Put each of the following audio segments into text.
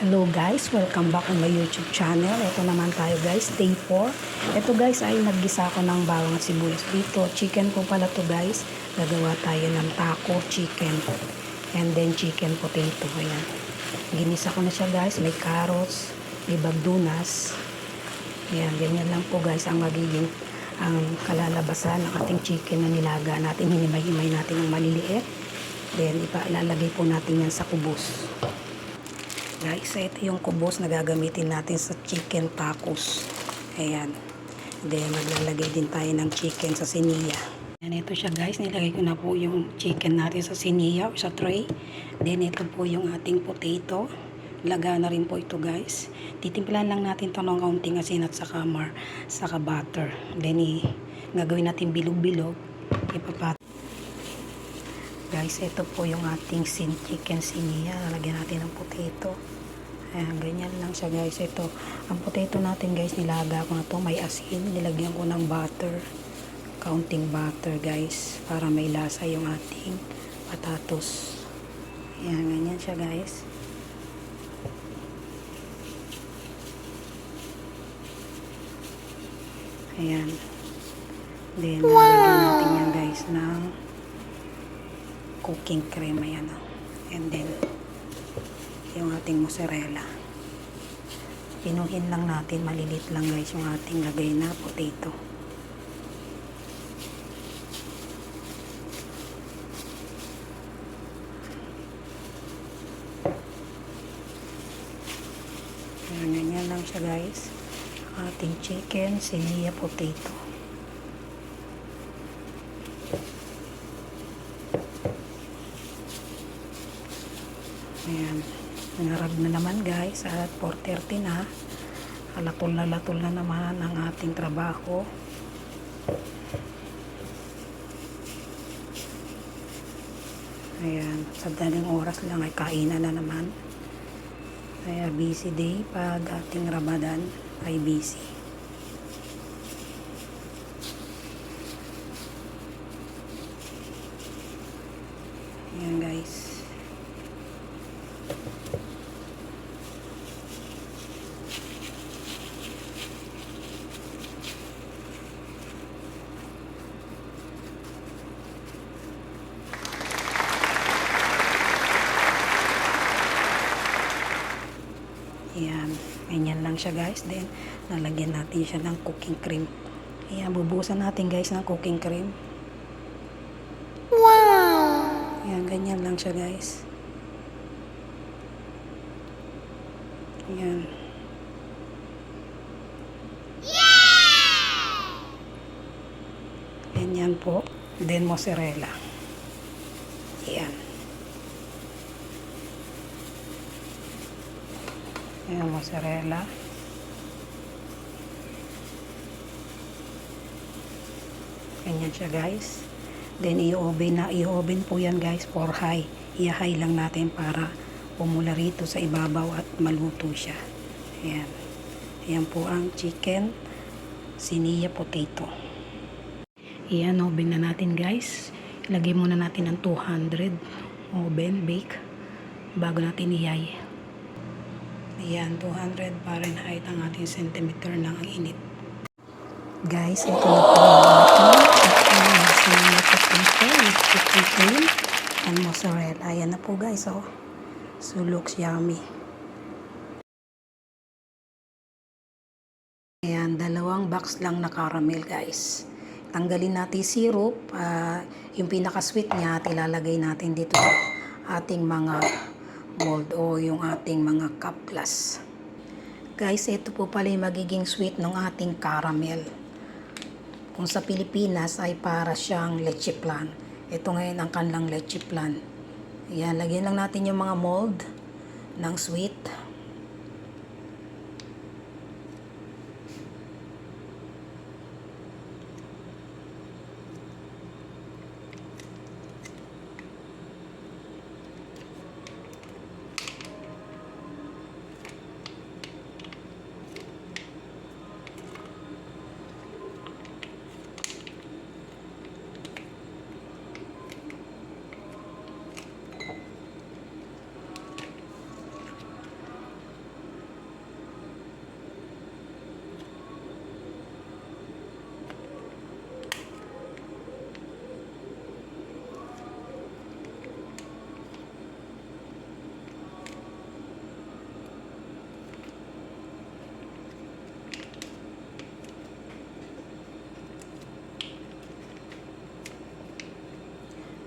Hello guys, welcome back on my YouTube channel. Ito naman tayo guys, day 4. Ito guys ay naggisa ko ng bawang at sibuyas dito. Chicken po pala to guys. Gagawa tayo ng taco chicken. And then chicken potato. Ayan. Ginisa ko na siya guys. May carrots, may bagdunas. Ayan, ganyan lang po guys ang magiging ang kalalabasan ng ating chicken na nilaga natin. Hinimay-himay natin ng maliliit. Then ilalagay po natin yan sa kubos. Guys, ito yung kubos na gagamitin natin sa chicken tacos. Ayan. Then, maglalagay din tayo ng chicken sa siniya. Ayan, ito siya guys. Nilagay ko na po yung chicken natin sa siniya o sa tray. Then, ito po yung ating potato. Laga na rin po ito guys. Titimplahan lang natin ito ng kaunting asin at saka butter. Then, gagawin natin bilog-bilog. Ipapat. Guys, ito po yung ating chicken siniya. Lalagyan natin ng potato. Ayan, ganyan lang siya guys. Ito, ang potato natin guys, nilaga ko na to. May asin. Nilagyan ko ng butter. Kaunting butter guys. Para may lasa yung ating patatos. Ayan, ganyan siya guys. Ayan. Then, lalagyan natin yan guys ng cooking cream. Ayan o. And then, yung ating mozzarella. Pinuhin lang natin. Malilit lang guys yung ating lagay na potato. Ayan, ganyan lang siya guys. Ating chicken, siniya, potato. Ayan. Nangarag na naman guys at 4:30 na. Latol na naman ang ating trabaho. Ayan. Sa daling oras lang ay kainan na naman. Kaya busy day pag ating Ramadan ay busy. Ayan guys. Ayan, ganyan lang siya guys. Then, nalagyan natin siya ng cooking cream. Ayan, bubusan natin guys ng cooking cream. Wow! Ayan, ganyan lang siya guys. Ayan. Yeah! Ganyan po. Then, mozzarella. Ayan. Ayan, mozzarella. Ganyan siya guys. Then i-oven po yan guys for high. I-high lang natin para pumula rito sa ibabaw at maluto siya. Ayan. Ayan po ang chicken siniya potato. Ayan, oven na natin guys. Ilagay muna natin ang 200 oven bake bago natin i-high. Ayan, 200 Fahrenheit ang ating centimeter ng init. Guys, ito na po yung chicken and mozzarella. Ayan na po guys, oh. So, looks yummy. Ayan, 2 box lang na caramel guys. Tanggalin natin syrup. Yung pinaka-sweet niya, ilalagay natin dito sa ating mga mold o yung ating mga cup glass. Guys, ito po pala yung magiging sweet ng ating caramel. Kung sa Pilipinas ay para siyang leche flan. Ito ngayon ang kanilang leche flan. Ayan, lagyan lang natin yung mga mold ng sweet.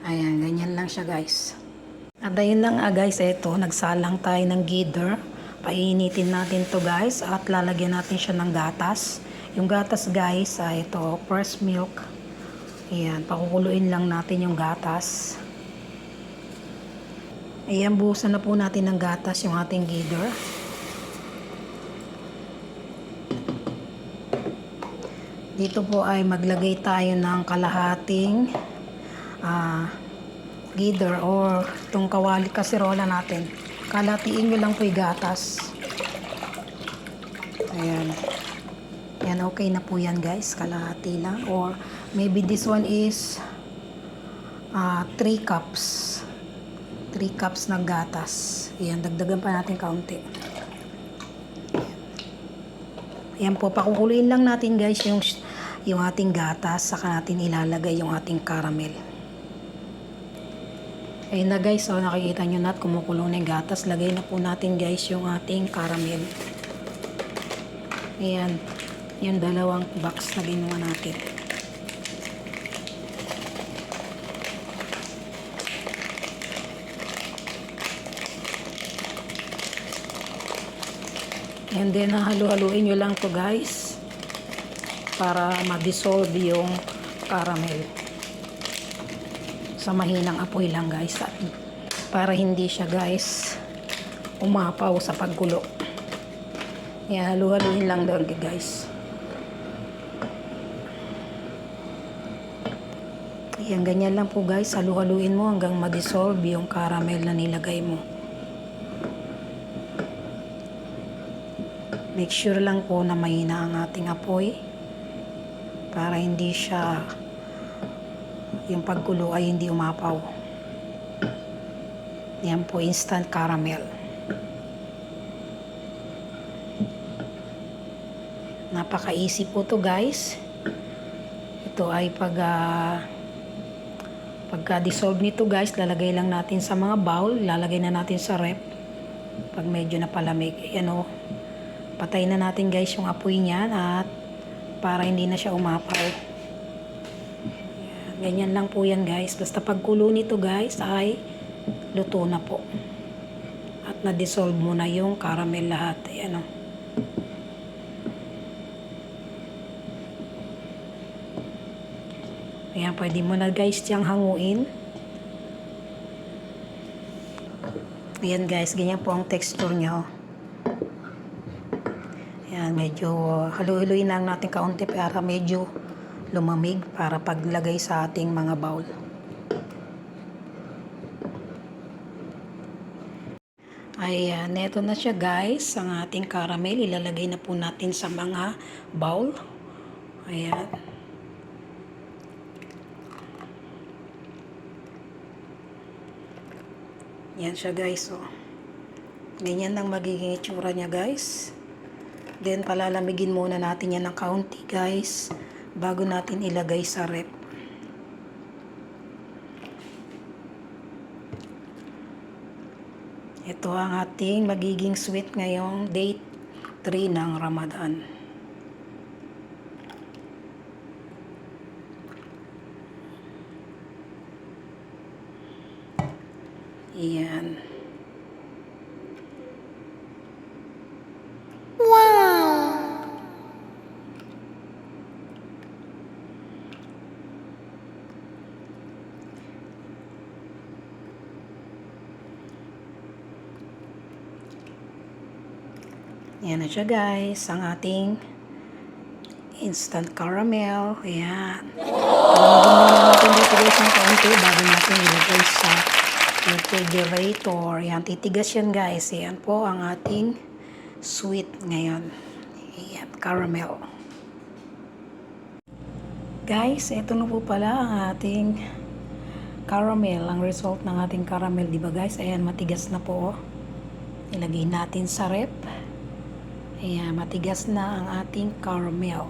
Ayan, ganyan lang siya guys. At ayun lang guys, ito, nagsalang tayo ng gather. Painitin natin to guys at lalagyan natin siya ng gatas. Yung gatas guys, ito, fresh milk. Ayan, pakukuluin lang natin yung gatas. Ayan, buhusan na po natin ng gatas yung ating gather. Dito po ay maglagay tayo ng kalahating gather or itong kawali kasirola natin. Kalatiin nyo lang po yung gatas. Ayan. Yan, okay na po yan guys. Kalahati lang. Or maybe this one is 3 cups. 3 cups ng gatas. Ayan, dagdagan pa natin kaunti. Ayan po, pakukuluin lang natin guys yung ating gatas. Saka natin ilalagay yung ating caramel. Ayun na guys, so nakikita nyo na at kumukulo na yung gatas. Lagay na po natin guys yung ating caramel. Ayan, yung dalawang box na ginawa natin. And then, halu-haluin nyo lang to guys para ma-dissolve yung caramel. Sa mahinang apoy lang guys. Para hindi siya guys umapaw sa pagkulo. Yan, halu-haluin lang doon guys. Yan, ganyan lang po guys. Halu-haluin mo hanggang ma-dissolve yung caramel na nilagay mo. Make sure lang po na mahina ang ating apoy para hindi siya, yung pagkulo ay hindi umapaw. Yan po, instant caramel. Napaka-easy po to guys. Ito ay pagka-dissolve nito guys, lalagay lang natin sa mga bowl, lalagay na natin sa rep pag medyo napalamig. Ayan o. Patay na natin guys yung apoy niyan at para hindi na siya umapaw. Ganyan lang po yan guys. Basta pagkulo nito guys ay luto na po. At na-dissolve mo na yung caramel lahat. Ayan o. Ayan, pwede mo na guys siyang hanguin. Ayan guys, ganyan po ang texture nyo. Ayan, medyo halu-haluin lang natin kaunti para medyo lumamig para paglagay sa ating mga bowl. Ayan, neto na siya guys. Ang ating caramel, ilalagay na po natin sa mga bowl. Ayan. Yan siya guys. Oh. Ganyan lang magiging itsura niya guys. Then, palalamigin muna natin yan ng kaunti, guys, bago natin ilagay sa rep. Ito ang ating magiging sweet ngayong day 3 ng Ramadan. Iyan. Yan na siya guys, ang ating instant caramel. Ayan. Palamigin muna natin dito guys ng kaunti bago natin ilagay sa refrigerator. Ayan, titigas yan guys. Ayan po ang ating sweet ngayon. Ayan, caramel. Guys, ito na po pala ang ating caramel. Ang result ng ating caramel, diba guys? Ayan, matigas na po. Ilagay natin sa rep. Ayan, matigas na ang ating caramel.